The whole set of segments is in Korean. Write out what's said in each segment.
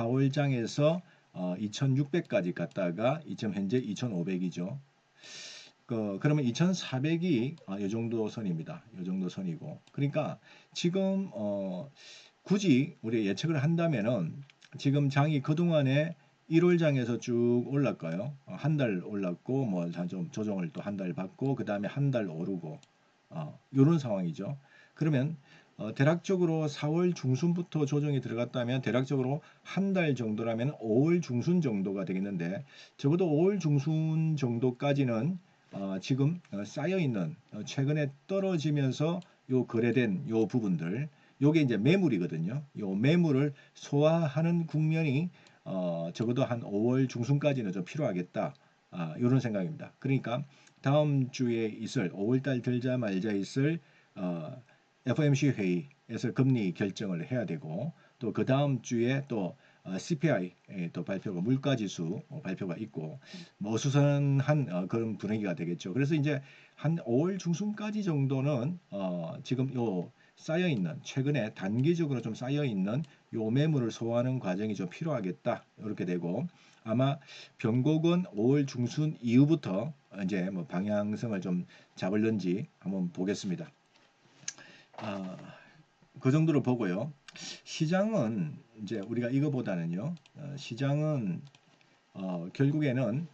4월장에서 2600까지 갔다가 지금 현재 2500이죠. 그러면 2400이 이 정도 선입니다. 이 정도 선이고. 그러니까 지금 굳이 우리 예측을 한다면은 지금 장이 그동안에 1월장에서 쭉 올랐고요. 한 달 올랐고 뭐 좀 조정을 또 한 달 받고 그 다음에 한 달 오르고 이런 상황이죠. 그러면 대략적으로 4월 중순부터 조정이 들어갔다면 대략적으로 한 달 정도라면 5월 중순 정도가 되겠는데 적어도 5월 중순 정도까지는 지금 쌓여 있는 최근에 떨어지면서 요 거래된 요 부분들 요게 이제 매물이거든요. 요 매물을 소화하는 국면이 적어도 한 5월 중순까지는 좀 필요하겠다. 이런 생각입니다. 그러니까 다음 주에 있을 5월달 들자 말자 있을 FOMC 회의에서 금리 결정을 해야 되고 또 그 다음 주에 또 CPI 또 발표가 물가지수 발표가 있고 뭐 어수선한 그런 분위기가 되겠죠. 그래서 이제 한 5월 중순까지 정도는 지금 요 쌓여 있는 최근에 단기적으로 좀 쌓여 있는 요 매물을 소화하는 과정이 좀 필요하겠다 이렇게 되고 아마 변곡은 5월 중순 이후부터 이제 뭐 방향성을 좀 잡을는지 한번 보겠습니다. 그 정도로 보고요. 시장은 이제 우리가 이거보다는요. 시장은 결국에는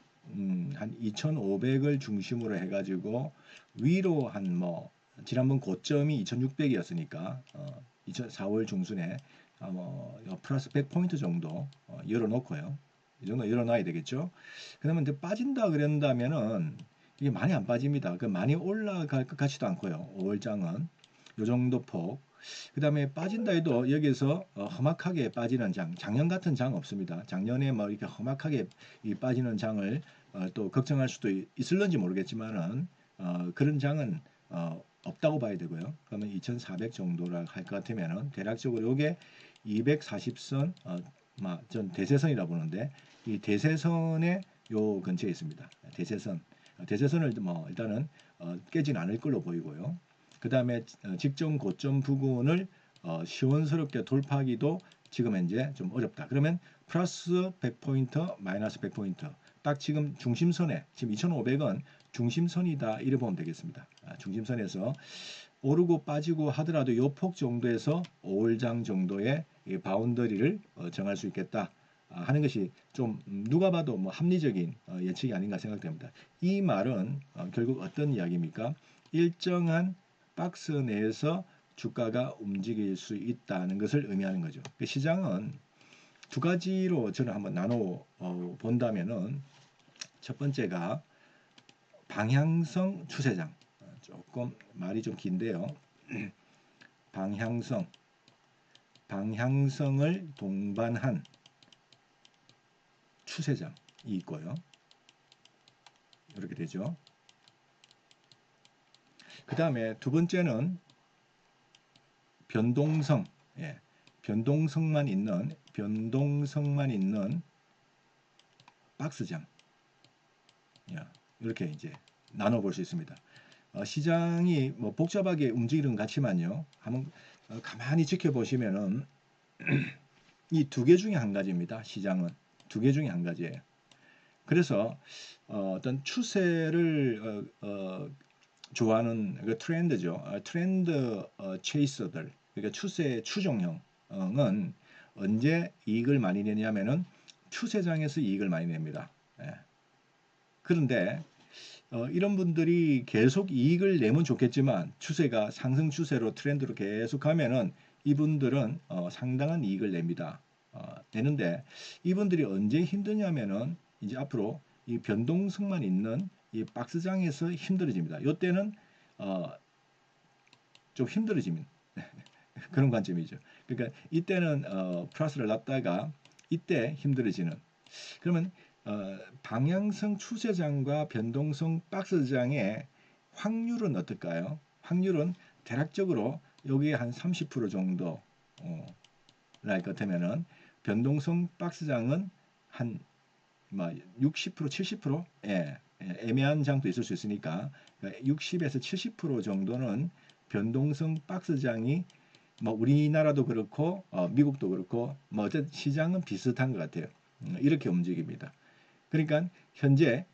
한 2,500을 중심으로 해가지고 위로 한 뭐 지난번 고점이 2,600이었으니까 4월 중순에 플러스 100포인트 정도 열어놓고요. 이 정도 열어놔야 되겠죠. 그러면 이제 빠진다 그런다면은 이게 많이 안 빠집니다. 많이 올라갈 것 같지도 않고요. 5월장은 요 정도 폭. 그 다음에 빠진다 해도 여기서 험악하게 빠지는 장, 작년 같은 장 없습니다. 작년에 뭐 이렇게 험악하게 빠지는 장을 또 걱정할 수도 있을런지 모르겠지만은 그런 장은 없다고 봐야 되고요. 그러면 2,400 정도라 할 것 같으면은 대략적으로 이게 240선, 전 대세선이라 보는데 이 대세선의 요 근처에 있습니다. 대세선, 대세선을 뭐 일단은 깨진 않을 걸로 보이고요. 그 다음에 직전 고점 부근을 시원스럽게 돌파하기도 지금 현재 좀 어렵다. 그러면 플러스 100포인트, 마이너스 100포인트. 딱 지금 중심선에, 지금 2,500은 중심선이다. 이래 보면 되겠습니다. 중심선에서 오르고 빠지고 하더라도 요 폭 정도에서 5월장 정도의 바운더리를 정할 수 있겠다. 하는 것이 좀 누가 봐도 뭐 합리적인 예측이 아닌가 생각됩니다. 이 말은 결국 어떤 이야기입니까? 일정한 박스 내에서 주가가 움직일 수 있다는 것을 의미하는 거죠. 시장은 두 가지로 저는 한번 나눠 본다면은 첫 번째가 방향성 추세장. 조금 말이 좀 긴데요. 방향성을 동반한 추세장이 있고요. 이렇게 되죠. 그 다음에 두 번째는 변동성, 변동성만 있는 박스장. 이렇게 이제 나눠볼 수 있습니다. 시장이 뭐 복잡하게 움직이는 것 같지만요. 한번 가만히 지켜보시면은 이 두 개 중에 한 가지입니다. 시장은 두 개 중에 한 가지예요. 그래서 어떤 추세를 좋아하는 그 트렌드죠. 트렌드 체이서들, 그러니까 추세 추종형은 언제 이익을 많이 내냐면은 추세장에서 이익을 많이 냅니다. 그런데 이런 분들이 계속 이익을 내면 좋겠지만 추세가 상승 추세로 트렌드로 계속 가면은 이분들은 상당한 이익을 냅니다. 내는데 이분들이 언제 힘드냐면은 이제 앞으로 이 변동성만 있는 이 박스장에서 힘들어집니다. 이때는 좀 힘들어지는 그런 관점이죠. 그러니까 이때는 플러스를 놨다가 이때 힘들어지는. 그러면 방향성 추세장과 변동성 박스장의 확률은 어떨까요? 확률은 대략적으로 여기에 한 30% 정도 날 것 같으면은 변동성 박스장은 한 60% 70% 애매한 장도 있을 수 있으니까 60에서 70% 정도는 변동성 박스장이 뭐 우리나라도 그렇고 미국도 그렇고 뭐 어쨌든 시장은 비슷한 것 같아요. 이렇게 움직입니다. 그러니까 현재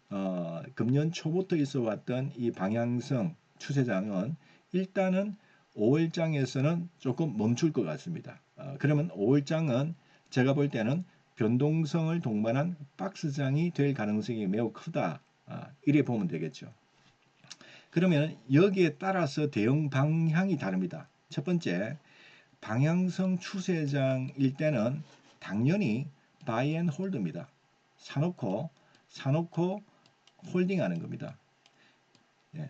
금년 초부터 있어 왔던 이 방향성 추세장은 일단은 5월장에서는 조금 멈출 것 같습니다. 그러면 5월장은 제가 볼 때는 변동성을 동반한 박스장이 될 가능성이 매우 크다. 이래 보면 되겠죠. 그러면 여기에 따라서 대응 방향이 다릅니다. 첫 번째, 방향성 추세장일 때는 당연히 바이 앤 홀드입니다. 사놓고 홀딩하는 겁니다. 예.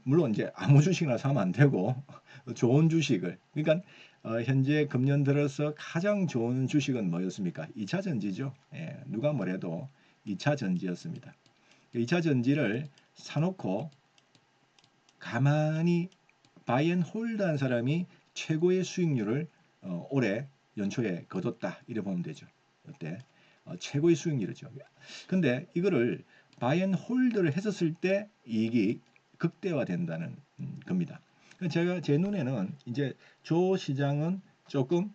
물론 이제 아무 주식이나 사면 안 되고 좋은 주식을, 그러니까 현재 금년 들어서 가장 좋은 주식은 뭐였습니까? 2차 전지죠. 예. 누가 뭐래도 2차 전지였습니다. 2차 전지를 사놓고 가만히 바이 앤 홀드한 사람이 최고의 수익률을 올해 연초에 거뒀다 이래 보면 되죠. 어때? 최고의 수익률이죠. 근데 이거를 바이 앤 홀드를 했었을 때 이익이 극대화된다는 겁니다. 제가 제 눈에는 이제 조 시장은 조금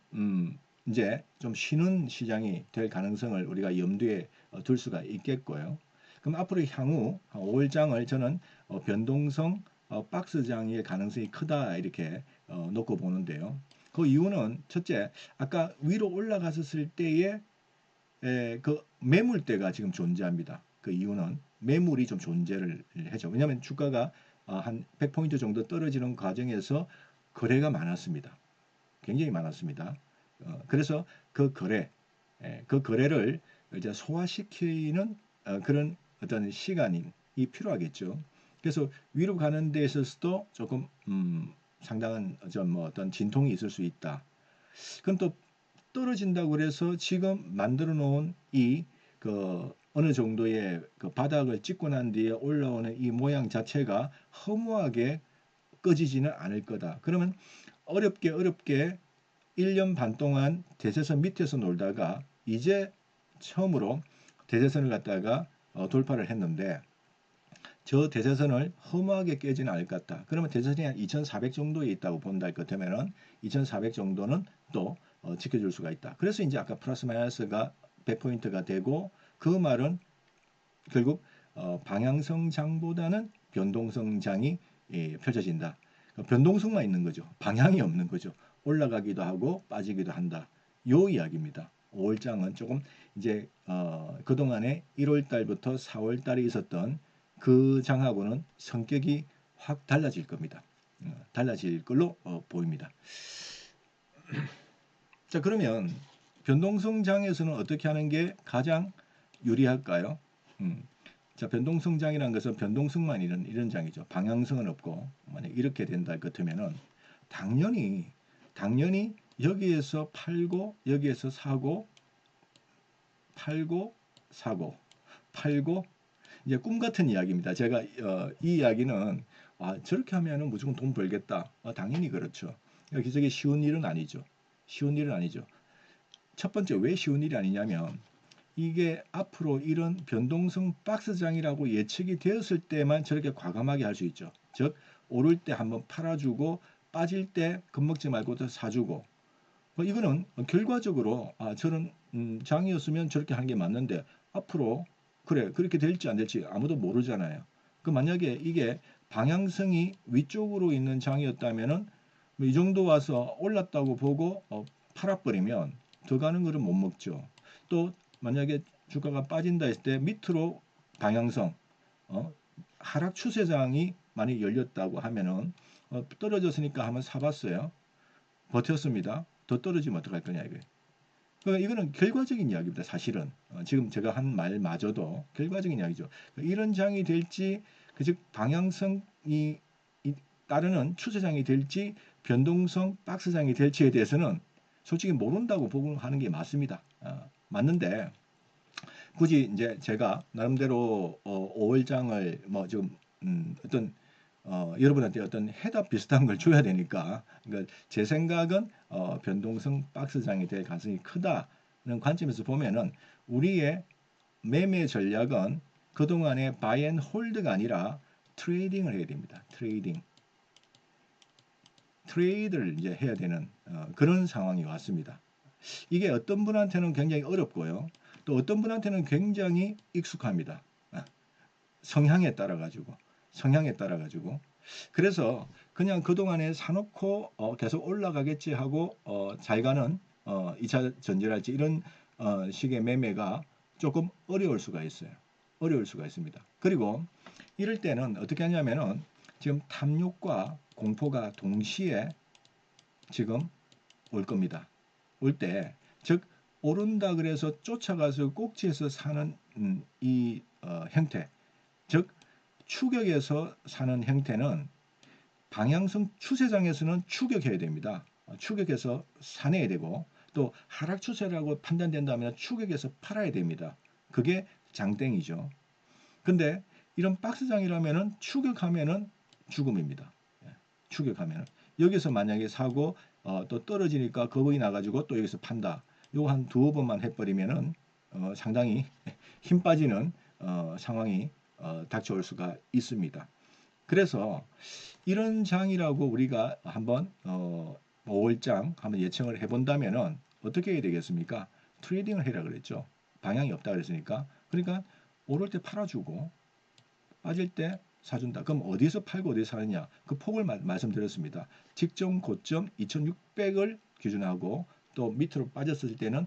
이제 좀 쉬는 시장이 될 가능성을 우리가 염두에 둘 수가 있겠고요. 그럼 앞으로 향후 5월장을 저는 변동성 박스장의 가능성이 크다 이렇게 놓고 보는데요. 그 이유는 첫째, 아까 위로 올라갔었을 때의 그 매물대가 지금 존재합니다. 그 이유는 매물이 좀 존재를 해죠. 왜냐하면 주가가 한 100포인트 정도 떨어지는 과정에서 거래가 많았습니다. 굉장히 많았습니다. 그래서 그 거래를 이제 소화시키는 그런 어떤 시간이 필요하겠죠. 그래서 위로 가는 데 있어서도 조금 상당한 뭐 어떤 진통이 있을 수 있다. 그럼 또 떨어진다고 그래서 지금 만들어 놓은 이 그 어느 정도의 그 바닥을 찍고 난 뒤에 올라오는 이 모양 자체가 허무하게 꺼지지는 않을 거다. 그러면 어렵게 1년 반 동안 대세선 밑에서 놀다가 이제 처음으로 대세선을 갖다가 돌파를 했는데 저 대세선을 허무하게 깨지는 않을 것 같다. 그러면 대세선이 한 2400 정도에 있다고 본다 할 것 같으면은 2400 정도는 또 지켜줄 수가 있다. 그래서 이제 아까 플러스 마이너스가 100포인트가 되고 그 말은 결국 방향성장보다는 변동성장이 펼쳐진다. 변동성만 있는 거죠. 방향이 없는 거죠. 올라가기도 하고 빠지기도 한다. 요 이야기입니다. 5월장은 조금 이제 그동안에 1월 달부터 4월 달에 있었던 그 장하고는 성격이 확 달라질 겁니다. 달라질 걸로 보입니다. 자, 그러면 변동성 장에서는 어떻게 하는 게 가장 유리할까요? 자, 변동성 장이라는 것은 변동성만 이런 장이죠. 방향성은 없고 만약 이렇게 된다 같으면은 당연히 여기에서 팔고 여기에서 사고 이제 꿈 같은 이야기입니다. 제가 이 이야기는 저렇게 하면은 무조건 돈 벌겠다. 당연히 그렇죠. 기적이 쉬운 일은 아니죠. 첫 번째 왜 쉬운 일이 아니냐면 이게 앞으로 이런 변동성 박스장이라고 예측이 되었을 때만 저렇게 과감하게 할 수 있죠. 즉 오를 때 한번 팔아주고 빠질 때 겁먹지 말고 또 사주고 이거는 결과적으로 저는 장이었으면 저렇게 하는 게 맞는데 앞으로 그렇게 될지 안 될지 아무도 모르잖아요. 그 만약에 이게 방향성이 위쪽으로 있는 장이었다면은 이 정도 와서 올랐다고 보고 팔아버리면 더 가는 거를 못 먹죠. 또 만약에 주가가 빠진다 했을 때 밑으로 방향성 하락 추세장이 많이 열렸다고 하면은 떨어졌으니까 한번 사봤어요. 버텼습니다. 더 떨어지면 어떡할 거냐 이게. 그러니까 이거는 결과적인 이야기입니다. 사실은 지금 제가 한 말마저도 결과적인 이야기죠. 이런 장이 될지 즉 방향성이 따르는 추세장이 될지 변동성 박스장이 될지에 대해서는 솔직히 모른다고 보고 하는 게 맞습니다. 맞는데 굳이 이제 제가 나름대로 5월장을 뭐 지금 어떤 여러분한테 어떤 해답 비슷한 걸 줘야 되니까 그러니까 제 생각은 변동성 박스장이 될 가능성이 크다는 관점에서 보면은 우리의 매매 전략은 그동안의 바이 앤 홀드가 아니라 트레이딩을 해야 됩니다. 트레이드를 이제 해야 되는 그런 상황이 왔습니다. 이게 어떤 분한테는 굉장히 어렵고요. 또 어떤 분한테는 굉장히 익숙합니다. 성향에 따라 가지고 그래서 그냥 그동안에 사놓고 계속 올라가겠지 하고 잘 가는 2차 전지랄지 이런 식의 매매가 조금 어려울 수가 있어요. 어려울 수가 있습니다. 그리고 이럴 때는 어떻게 하냐면은 지금 탐욕과 공포가 동시에 지금 올 겁니다. 올 때, 즉 오른다 그래서 쫓아가서 꼭지에서 사는 이 형태, 즉 추격에서 사는 형태는 방향성 추세장에서는 추격해야 됩니다. 추격해서 사내야 되고 또 하락 추세라고 판단된다면 추격해서 팔아야 됩니다. 그게 장땡이죠. 근데 이런 박스장이라면은 추격하면은 죽음입니다. 추격하면은 여기서 만약에 사고 또 떨어지니까 겁이 나가지고 또 여기서 판다. 요거 한 두어 번만 해버리면은 상당히 힘 빠지는 상황이 닥쳐올 수가 있습니다. 그래서 이런 장이라고 우리가 한번 5월장 한번 예측을 해본다면은 어떻게 해야 되겠습니까? 트레이딩을 해라 그랬죠. 방향이 없다 그랬으니까. 그러니까 오를 때 팔아주고 빠질 때 사준다. 그럼 어디서 팔고 어디서 사느냐? 그 폭을 말씀드렸습니다. 직전 고점 2600을 기준하고 또 밑으로 빠졌을 때는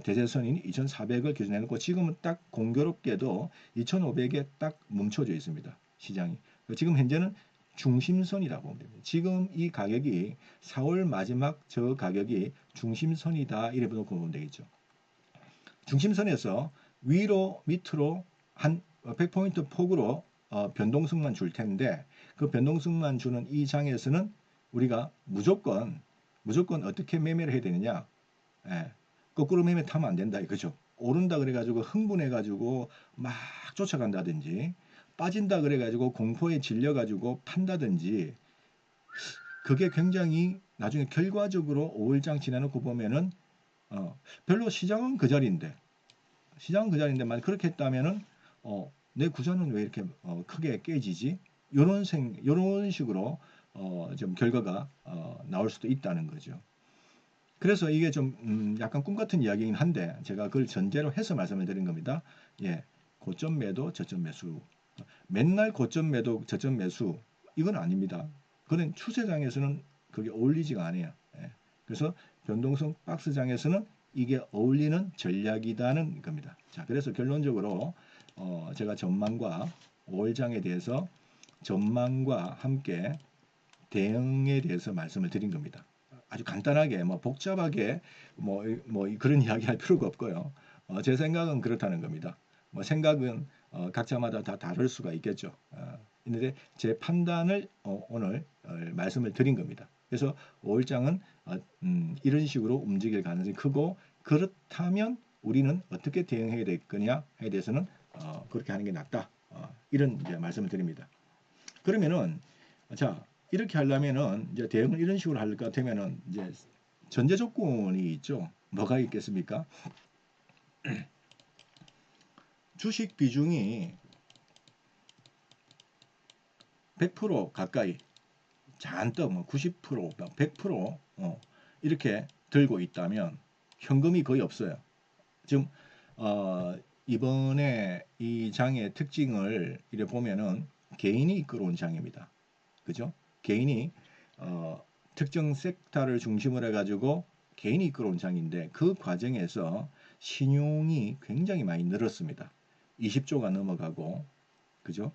대세선인 2400을 기준해 놓고 지금은 딱 공교롭게도 2500에 딱 멈춰져 있습니다. 시장이. 지금 현재는 중심선이라고 보면 됩니다. 지금 이 가격이 4월 마지막 저 가격이 중심선이다 이래 놓고 보면 되겠죠. 중심선에서 위로 밑으로 한 100포인트 폭으로 변동성만 줄 텐데 그 변동성만 주는 이 장에서는 우리가 무조건 어떻게 매매를 해야 되느냐? 거꾸로 매매 타면 안 된다 이거죠. 오른다 그래가지고 흥분해가지고 막 쫓아간다든지 빠진다 그래가지고 공포에 질려가지고 판다든지 그게 굉장히 나중에 결과적으로 5일장 지나놓고 보면은 별로 시장은 그 자리인데 만약 그렇게 했다면은 내 구자는 왜 이렇게 크게 깨지지? 요런 식으로 좀 결과가 나올 수도 있다는 거죠. 그래서 이게 좀 약간 꿈 같은 이야기긴 한데 제가 그걸 전제로 해서 말씀을 드린 겁니다. 예, 고점 매도, 저점 매수. 맨날 고점 매도, 저점 매수 이건 아닙니다. 그는 추세장에서는 그게 어울리지가 않아요. 예. 그래서 변동성 박스장에서는 이게 어울리는 전략이라는 겁니다. 자, 그래서 결론적으로 제가 전망과 5월장에 대해서 전망과 함께 대응에 대해서 말씀을 드린 겁니다. 아주 간단하게 뭐 복잡하게 뭐 그런 이야기 할 필요가 없고요. 제 생각은 그렇다는 겁니다. 뭐 생각은 각자마다 다 다를 수가 있겠죠. 근데 제 판단을 오늘 말씀을 드린 겁니다. 그래서 5월장은 이런 식으로 움직일 가능성이 크고 그렇다면 우리는 어떻게 대응해야 될 거냐에 대해서는 그렇게 하는 게 낫다. 이런 이제 말씀을 드립니다. 그러면은 자 이렇게 하려면은 이제 대응을 이런 식으로 할 것 같으면은 이제 전제 조건이 있죠. 뭐가 있겠습니까? 주식 비중이 100% 가까이 잔뜩 뭐 90%, 100% 이렇게 들고 있다면 현금이 거의 없어요. 지금 이번에 이 장의 특징을 이래 보면은 개인이 이끌어온 장입니다. 그죠? 개인이 특정 섹터를 중심으로 해가지고 개인이 이끌어온 장인데 그 과정에서 신용이 굉장히 많이 늘었습니다. 20조가 넘어가고 그죠?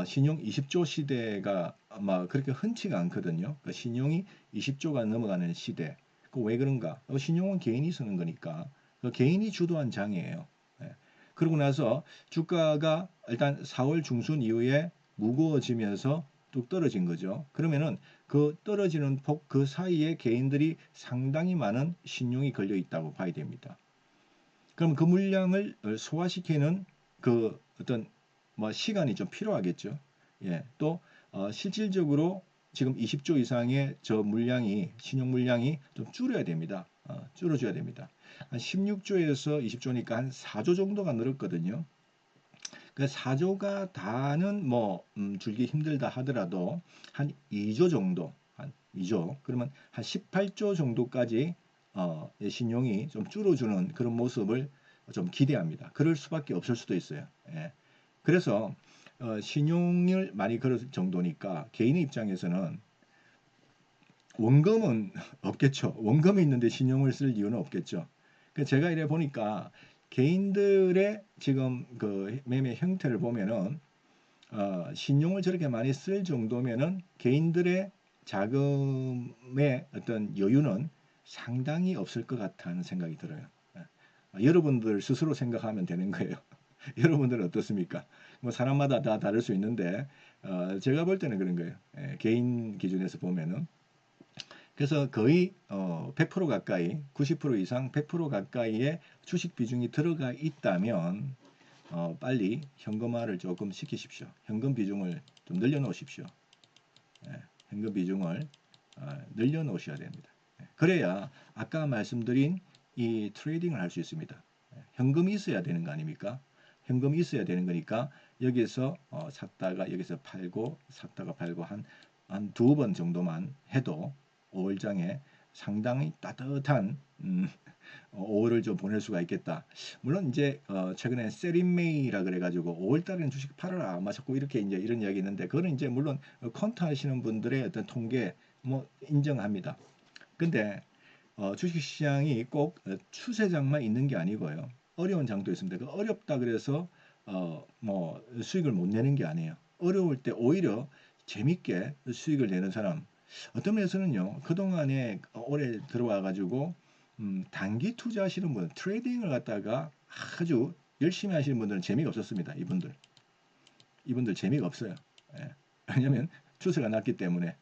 신용 20조 시대가 아마 그렇게 흔치가 않거든요. 그러니까 신용이 20조가 넘어가는 시대. 그 왜 그런가? 신용은 개인이 쓰는 거니까 그 개인이 주도한 장이에요. 예. 그러고 나서 주가가 일단 4월 중순 이후에 무거워지면서 뚝 떨어진 거죠. 그러면은 그 떨어지는 폭 그 사이에 개인들이 상당히 많은 신용이 걸려 있다고 봐야 됩니다. 그럼 그 물량을 소화시키는 그 어떤 뭐 시간이 좀 필요하겠죠. 예, 또 실질적으로 지금 20조 이상의 저 물량이 신용 물량이 좀 줄여야 됩니다. 줄어줘야 됩니다. 한 16조에서 20조니까 한 4조 정도가 늘었거든요. 그 4조가 다는 뭐 줄기 힘들다 하더라도 한 2조 정도, 한 2조. 그러면 한 18조 정도까지 신용이 좀 줄어주는 그런 모습을 좀 기대합니다. 그럴 수밖에 없을 수도 있어요. 예. 그래서 신용을 많이 걸을 정도니까 개인의 입장에서는 원금은 없겠죠. 원금이 있는데 신용을 쓸 이유는 없겠죠. 제가 이래 보니까 개인들의 지금 그 매매 형태를 보면은 신용을 저렇게 많이 쓸 정도면은 개인들의 자금의 어떤 여유는 상당히 없을 것 같다는 생각이 들어요. 여러분들 스스로 생각하면 되는 거예요. 여러분들은 어떻습니까? 뭐 사람마다 다 다를 수 있는데 제가 볼 때는 그런 거예요. 개인 기준에서 보면은 그래서 거의 100% 가까이 90% 이상 100% 가까이의 주식 비중이 들어가 있다면 빨리 현금화를 조금 시키십시오. 현금 비중을 좀 늘려놓으십시오. 현금 비중을 늘려놓으셔야 됩니다. 그래야 아까 말씀드린 이 트레이딩을 할 수 있습니다. 현금이 있어야 되는 거 아닙니까? 현금이 있어야 되는 거니까 여기서 샀다가 여기서 팔고 샀다가 팔고 한 두 번 정도만 해도 5월장에 상당히 따뜻한 5월을 좀 보낼 수가 있겠다. 물론 이제 최근에 세린메이라 그래가지고 5월달에는 주식 팔아라 아마 자꾸 이렇게 이제 이런 이야기 있는데 그거는 이제 물론 컨트 하시는 분들의 어떤 통계 뭐 인정합니다. 근데 주식시장이 꼭 추세장만 있는 게 아니고요. 어려운 장도 있습니다. 그 어렵다 그래서 뭐 수익을 못 내는 게 아니에요. 어려울 때 오히려 재밌게 수익을 내는 사람 어떤 면에서는요. 그동안에 오래 들어와 가지고 단기 투자하시는 분, 트레이딩을 갖다가 아주 열심히 하시는 분들은 재미가 없었습니다. 이분들 재미가 없어요. 예. 왜냐하면 추세가 낮기 때문에.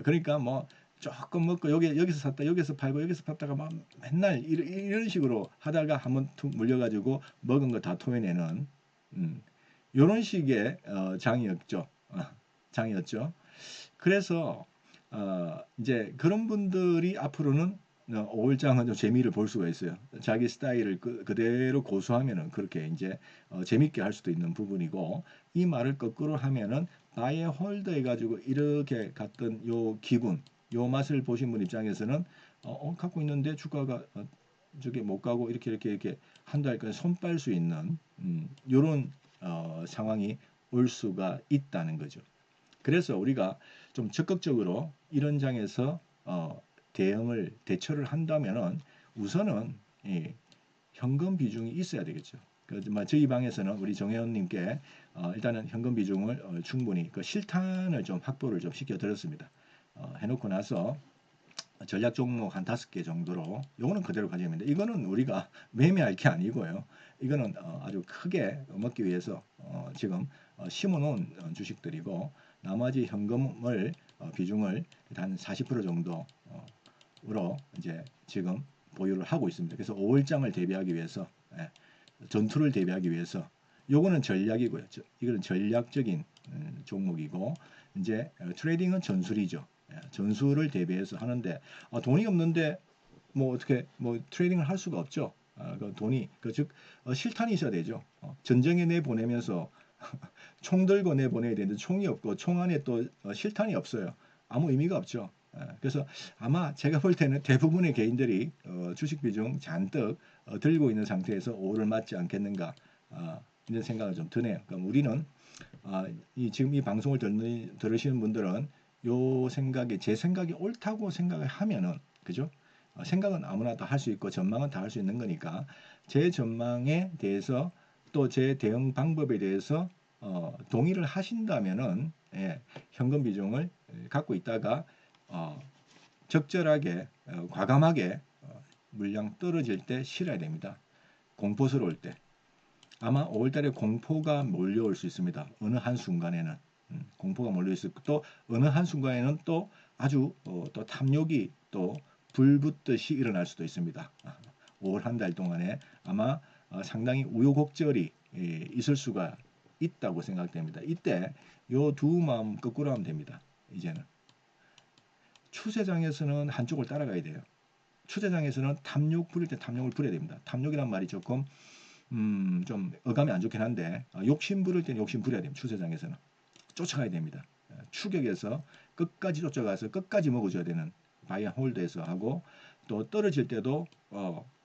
그러니까 뭐 조금 먹고 여기서 샀다 여기서 팔고 여기서 팠다가 막 맨날 이런 식으로 하다가 한번 툭 물려가지고 먹은 거 다 토해내는 이런 식의 장이었죠. 장이었죠. 그래서 이제 그런 분들이 앞으로는 5월장은 좀 재미를 볼 수가 있어요. 자기 스타일을 그대로 고수하면은 그렇게 이제 재밌게 할 수도 있는 부분이고 이 말을 거꾸로 하면은 바이에 홀더 해가지고 이렇게 갔던 요 기분, 요 맛을 보신 분 입장에서는 갖고 있는데 주가가 저게 못 가고 이렇게 한 달간 손 빨 수 있는 요런 상황이 올 수가 있다는 거죠. 그래서 우리가 좀 적극적으로 이런 장에서 대처를 한다면은 우선은 이 현금 비중이 있어야 되겠죠. 저희 방에서는 우리 정혜원님께 일단은 현금 비중을 충분히 그 실탄을 좀 확보를 좀 시켜드렸습니다. 해놓고 나서 전략 종목 한 5개 정도로 요거는 그대로 가져야 됩니다. 이거는 우리가 매매할 게 아니고요. 이거는 아주 크게 먹기 위해서 지금 심어놓은 주식들이고 나머지 현금을 비중을 한 40% 정도로 이제 지금 보유를 하고 있습니다. 그래서 5월장을 대비하기 위해서 전투를 대비하기 위해서 요거는 전략이고요. 이거는 전략적인 종목이고 이제 트레이딩은 전술이죠. 전술을 대비해서 하는데 돈이 없는데 뭐 어떻게 뭐 트레이딩을 할 수가 없죠. 그 돈이 즉 실탄이 있어야 되죠. 전쟁에 내 보내면서 총 들고 내 보내야 되는데 총이 없고 총 안에 또 실탄이 없어요. 아무 의미가 없죠. 그래서 아마 제가 볼 때는 대부분의 개인들이 주식 비중 잔뜩 들고 있는 상태에서 5를 맞지 않겠는가 이런 생각을 좀 드네요. 그럼 우리는 지금 이 방송을 들으시는 분들은 요 생각이 제 생각이 옳다고 생각을 하면은 그죠? 생각은 아무나 다 할 수 있고 전망은 다 할 수 있는 거니까 제 전망에 대해서 또 제 대응 방법에 대해서 동의를 하신다면은 현금 비중을 갖고 있다가 적절하게 과감하게 물량 떨어질 때 실어야 됩니다. 공포스러울 때. 아마 5월달에 공포가 몰려올 수 있습니다. 어느 한 순간에는 공포가 몰려 있을 또 어느 한 순간에는 또 아주 또 탐욕이 또 불붙듯이 일어날 수도 있습니다. 5월 한 달 동안에 아마 상당히 우여곡절이 있을 수가 있다고 생각됩니다. 이때 요 두 마음 거꾸로 하면 됩니다. 이제는 추세장에서는 한쪽을 따라가야 돼요. 추세장에서는 탐욕 부릴 때 탐욕을 부려야 됩니다. 탐욕이란 말이 조금 좀 어감이 안 좋긴 한데 욕심 부릴 때는 욕심 부려야 됩니다. 추세장에서는 쫓아가야 됩니다. 추격해서 끝까지 쫓아가서 끝까지 먹어줘야 되는 바이 앤 홀드에서 하고, 또 떨어질 때도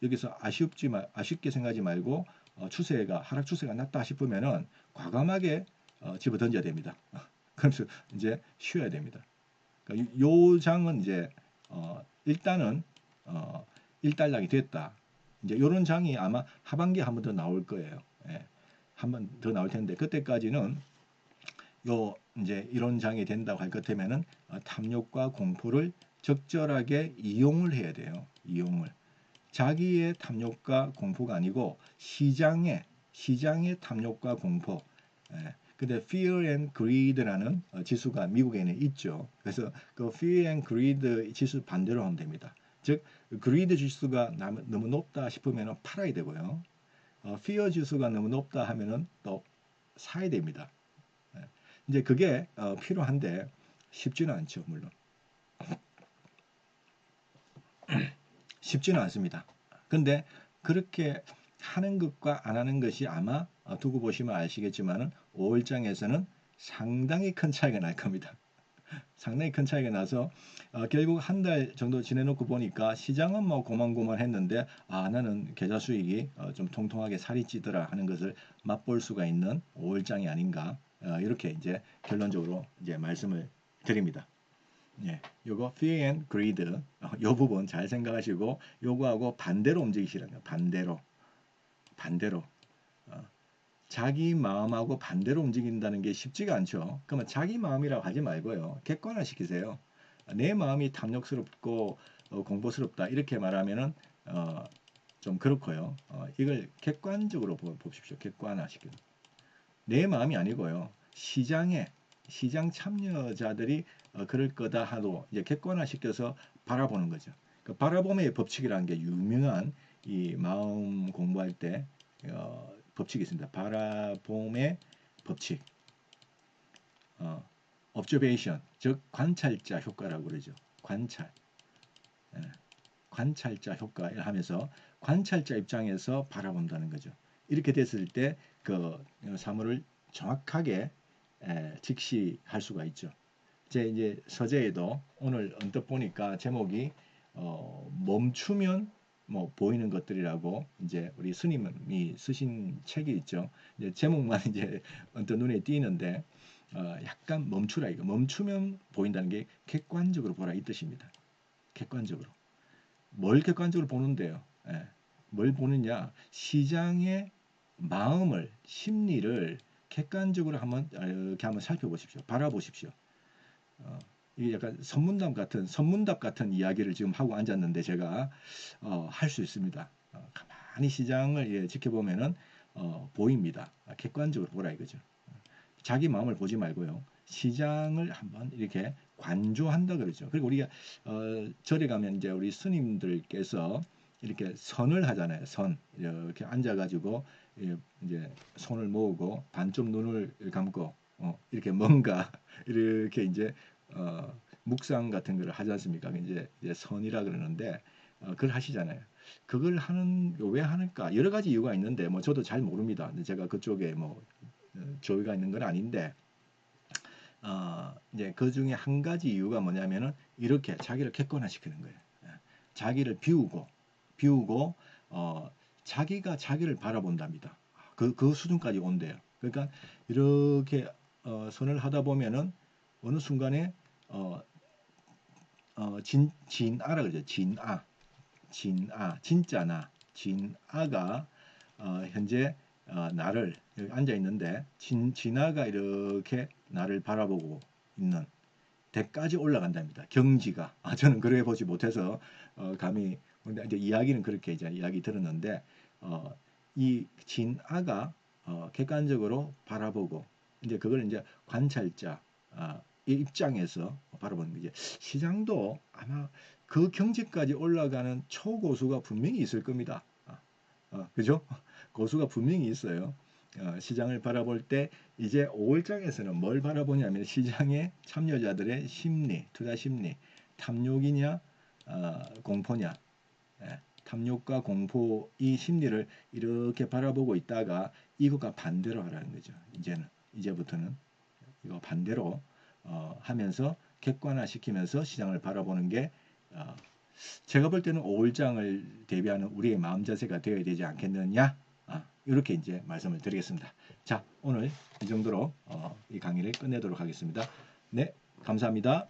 여기서 아쉽게 생각하지 말고 추세가 하락 추세가 났다 싶으면은 과감하게 집어 던져야 됩니다. 그래서 이제 쉬어야 됩니다. 그러니까 요 장은 이제 일단은 일단락이 됐다. 이제 요런 장이 아마 하반기에 한 번 더 나올 거예요. 예. 한 번 더 나올 텐데 그때까지는 요 이제 이런 장이 된다고 할 것 같으면은 탐욕과 공포를 적절하게 이용을 해야 돼요. 이용을. 자기의 탐욕과 공포가 아니고 시장의 탐욕과 공포. 예. 근데 fear and greed라는 지수가 미국에는 있죠. 그래서 그 fear and greed 지수 반대로 하면 됩니다. 즉 greed 지수가 너무 높다 싶으면 팔아야 되고요. fear 지수가 너무 높다 하면은 또 사야 됩니다. 예. 이제 그게 필요한데 쉽지는 않죠, 물론. 쉽지는 않습니다. 근데 그렇게 하는 것과 안 하는 것이 아마 두고 보시면 아시겠지만은 5월장에서는 상당히 큰 차이가 날 겁니다. 상당히 큰 차이가 나서 결국 한 달 정도 지내놓고 보니까 시장은 뭐 고만고만했는데 나는 계좌 수익이 좀 통통하게 살이 찌더라 하는 것을 맛볼 수가 있는 5월장이 아닌가 이렇게 이제 결론적으로 이제 말씀을 드립니다. 예, 요거 fear and greed 요 부분 잘 생각하시고 요거하고 반대로 움직이시라는 거예요. 반대로 자기 마음하고 반대로 움직인다는 게 쉽지가 않죠. 그러면 자기 마음이라고 하지 말고요. 객관화시키세요. 내 마음이 탐욕스럽고 공포스럽다 이렇게 말하면은 좀 그렇고요. 이걸 객관적으로 봅십시오. 객관화시키는. 내 마음이 아니고요. 시장 참여자들이 그럴 거다 하도 이제 객관화시켜서 바라보는 거죠. 그 바라봄의 법칙이라는 게 유명한 이 마음 공부할 때 법칙이 있습니다. 바라봄의 법칙, observation, 즉 관찰자 효과라고 그러죠. 관찰자 효과를 하면서 관찰자 입장에서 바라본다는 거죠. 이렇게 됐을 때 그 사물을 정확하게 직시할 수가 있죠. 제 이제 서재에도 오늘 언뜻 보니까 제목이 멈추면 뭐 보이는 것들이라고 이제 우리 스님이 쓰신 책이 있죠. 이제 제목만 이제 언뜻 눈에 띄는데 약간 멈추라 이거 멈추면 보인다는 게 객관적으로 보라 이 뜻입니다. 객관적으로 뭘 객관적으로 보는데요? 예. 뭘 보느냐? 시장의 마음을 심리를 객관적으로 이렇게 한번 살펴보십시오. 바라보십시오. 이게 약간 선문답 같은 이야기를 지금 하고 앉았는데 제가 할 수 있습니다. 가만히 시장을 지켜보면은 보입니다. 객관적으로 보라 이거죠. 자기 마음을 보지 말고요. 시장을 한번 이렇게 관조한다 그러죠. 그리고 우리가 절에 가면 이제 우리 스님들께서 이렇게 선을 하잖아요. 선 이렇게 앉아가지고 이제 손을 모으고 반쪽 눈을 감고 이렇게 뭔가 이렇게 이제 묵상 같은 걸 하지 않습니까? 이제 선이라 그러는데 그걸 하시잖아요. 그걸 왜 하는가? 여러 가지 이유가 있는데 뭐 저도 잘 모릅니다. 제가 그쪽에 뭐 조의가 있는 건 아닌데 이제 그 중에 한 가지 이유가 뭐냐면은 이렇게 자기를 객관화시키는 거예요. 자기를 비우고 자기가 자기를 바라본답니다. 그 수준까지 온대요. 그러니까 이렇게 선을 하다 보면은 어느 순간에 진아라 그러죠. 진아가 현재 나를 여기 앉아 있는데 진아가 이렇게 나를 바라보고 있는 데까지 올라간답니다. 경지가 저는 그래 보지 못해서 감히 근데 이제 이야기는 그렇게 이제 이야기 들었는데 이 진아가 객관적으로 바라보고 이제 그걸 이제 관찰자 이 입장에서 바라보는 거죠. 시장도 아마 그 경지까지 올라가는 초고수가 분명히 있을 겁니다. 그죠? 고수가 분명히 있어요. 시장을 바라볼 때 이제 5월장에서는 뭘 바라보냐면 시장의 참여자들의 심리, 투자 심리, 탐욕이냐 공포냐 탐욕과 공포 이 심리를 이렇게 바라보고 있다가 이것과 반대로 하라는 거죠. 이제부터는 이거 반대로 하면서 객관화시키면서 시장을 바라보는 게 제가 볼 때는 5월장을 대비하는 우리의 마음 자세가 되어야 되지 않겠느냐, 이렇게 이제 말씀을 드리겠습니다. 자, 오늘 이 정도로 이 강의를 끝내도록 하겠습니다. 네, 감사합니다.